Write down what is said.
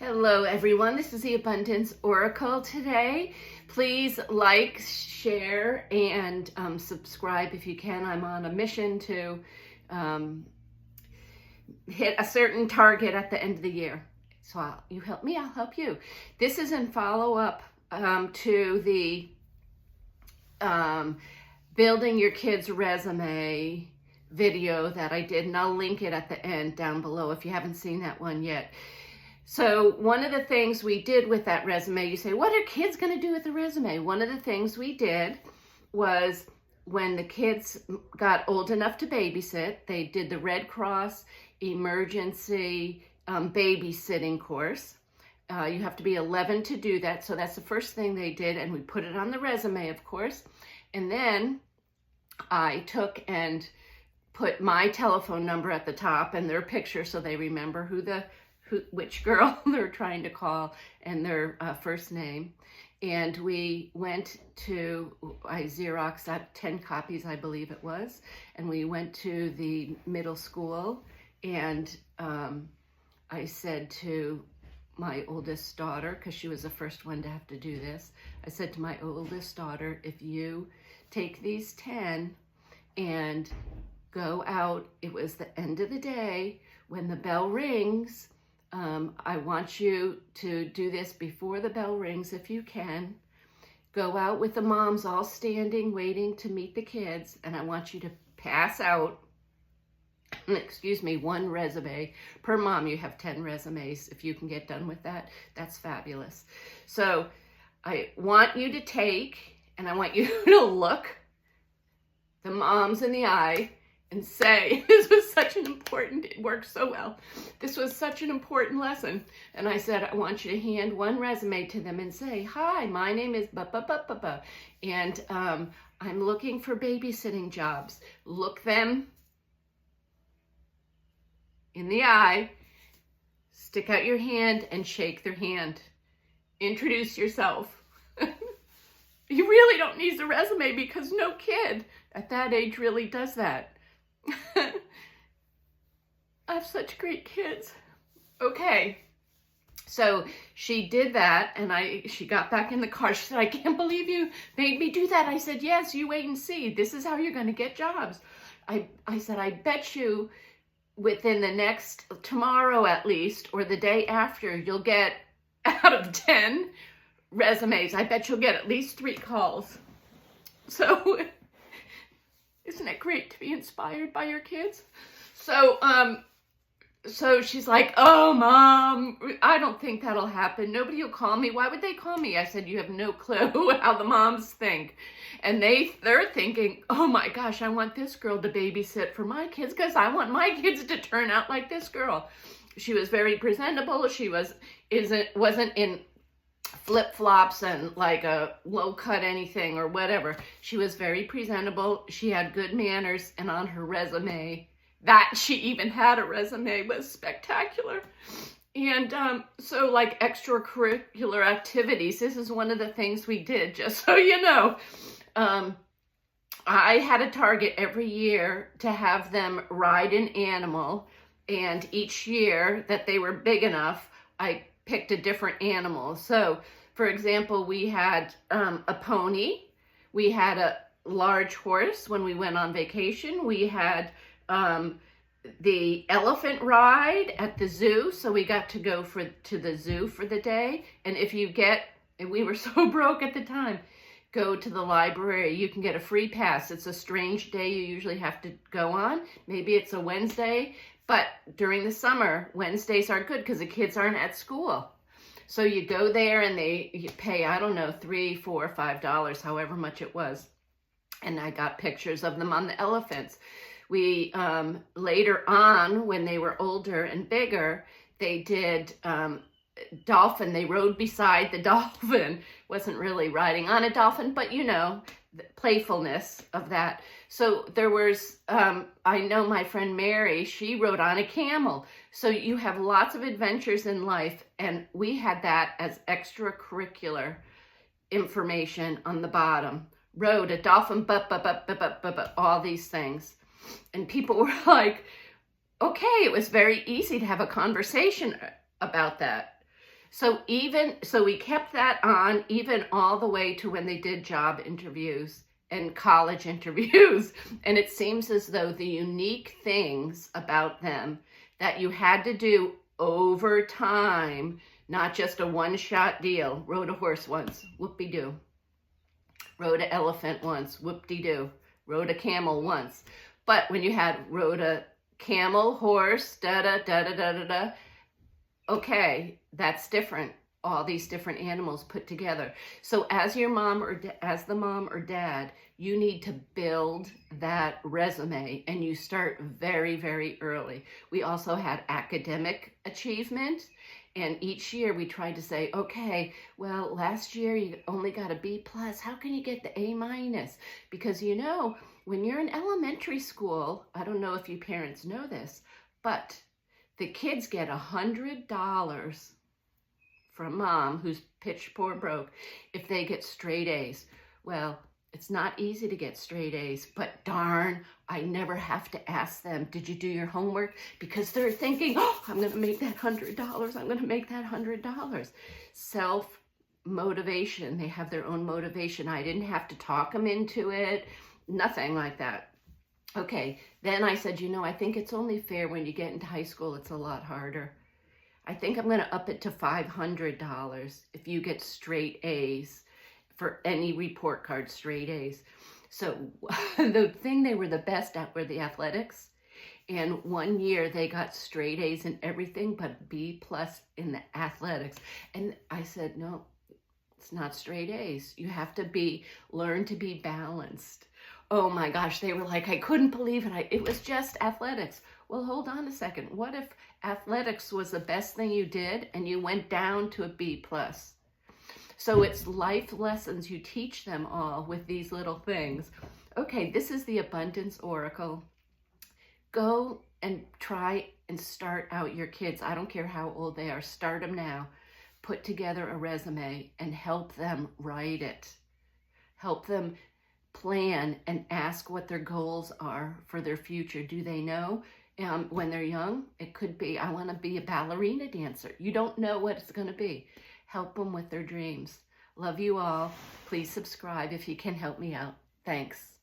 Hello everyone, this is the Abundance Oracle today. Please like, share, and subscribe if you can. I'm on a mission to hit a certain target at the end of the year. So you help me, I'll help you. This is in follow-up to the Building Your Kids' Resume video that I did, and I'll link it at the end down below if you haven't seen that one yet. So one of the things we did with that resume, you say, what are kids going to do with the resume? One of the things we did was when the kids got old enough to babysit, they did the Red Cross emergency babysitting course. You have to be 11 to do that. So that's the first thing they did. And we put it on the resume, of course. And then I took and put my telephone number at the top and their picture so they remember which girl they're trying to call and their first name. And we went to, I Xeroxed that 10 copies, I believe it was, and we went to the middle school, and I said to my oldest daughter, because she was the first one to have to do this, I said to my oldest daughter, if you take these 10 and go out, it was the end of the day, when the bell rings, I want you to do this before the bell rings if you can. Go out with the moms all standing, waiting to meet the kids, and I want you to pass out, excuse me, one resume per mom. You have 10 resumes. If you can get done with that, that's fabulous. So I want you to take, and I want you to look the moms in the eye and say, this was such an important, it worked so well. This was such an important lesson. And I said, I want you to hand one resume to them and say, hi, my name is ba-ba-ba-ba-ba, and I'm looking for babysitting jobs. Look them in the eye, stick out your hand and shake their hand. Introduce yourself. You really don't need the resume because no kid at that age really does that. I have such great kids. Okay, so she did that, and she got back in the car. She said, I can't believe you made me do that. I said, yes, you wait and see. This is how you're going to get jobs. I said, I bet you within the next, tomorrow at least, or the day after, you'll get out of 10 resumes. I bet you'll get at least 3 calls. So isn't it great to be inspired by your kids? So, so she's like, oh, Mom, I don't think that'll happen. Nobody will call me. Why would they call me? I said, you have no clue how the moms think. And they're thinking, oh my gosh, I want this girl to babysit for my kids because I want my kids to turn out like this girl. She was very presentable. She wasn't in flip-flops and like a low-cut anything or whatever. She was very presentable. She had good manners, and on her resume, that she even had a resume, was spectacular. And so like extracurricular activities, this is one of the things we did, just so you know. I had a target every year to have them ride an animal, and each year that they were big enough, I picked a different animal. So, for example, we had a pony. We had a large horse when we went on vacation. We had the elephant ride at the zoo. So we got to go to the zoo for the day. And and we were so broke at the time, go to the library. You can get a free pass. It's a strange day you usually have to go on. Maybe it's a Wednesday. But during the summer, Wednesdays are good because the kids aren't at school. So you go there and you pay, I don't know, $3, $4, $5, however much it was. And I got pictures of them on the elephants. We, later on, when they were older and bigger, they did dolphin. They rode beside the dolphin. Wasn't really riding on a dolphin, but you know, the playfulness of that. So there was, I know my friend Mary, she rode on a camel. So you have lots of adventures in life, and we had that as extracurricular information on the bottom. Rode a dolphin, all these things. And people were like, okay, it was very easy to have a conversation about that. So we kept that on even all the way to when they did job interviews and college interviews. And it seems as though the unique things about them that you had to do over time, not just a one-shot deal. Rode a horse once, whoop-de-doo. Rode an elephant once, whoop-de-doo. Rode a camel once. But when you had rode a camel, horse, da-da-da-da-da-da-da, okay, that's different. All these different animals put together. So as your mom or as the mom or dad, you need to build that resume, and you start very, very early. We also had academic achievement, and each year we tried to say, okay, well, last year you only got a B+. How can you get the A-? Because you know, when you're in elementary school, I don't know if you parents know this, but the kids get $100 from mom, who's pitch poor broke, if they get straight A's. Well, it's not easy to get straight A's, but darn, I never have to ask them, did you do your homework? Because they're thinking, oh, I'm going to make that $100. I'm going to make that $100. Self-motivation. They have their own motivation. I didn't have to talk them into it. Nothing like that. Okay, then I said, you know, I think it's only fair when you get into high school, it's a lot harder. I think I'm going to up it to $500 if you get straight A's for any report card, straight A's. So the thing they were the best at were the athletics. And one year they got straight A's in everything but B+ in the athletics. And I said, no, it's not straight A's. You have to learn to be balanced. Oh my gosh, they were like, I couldn't believe it. It was just athletics. Well, hold on a second. What if athletics was the best thing you did and you went down to a B+? So it's life lessons. You teach them all with these little things. Okay, this is the Abundance Oracle. Go and try and start out your kids. I don't care how old they are. Start them now. Put together a resume and help them write it. Help them plan and ask what their goals are for their future. Do they know? When they're young, it could be, I want to be a ballerina dancer. You don't know what it's going to be. Help them with their dreams. Love you all. Please subscribe if you can help me out. Thanks.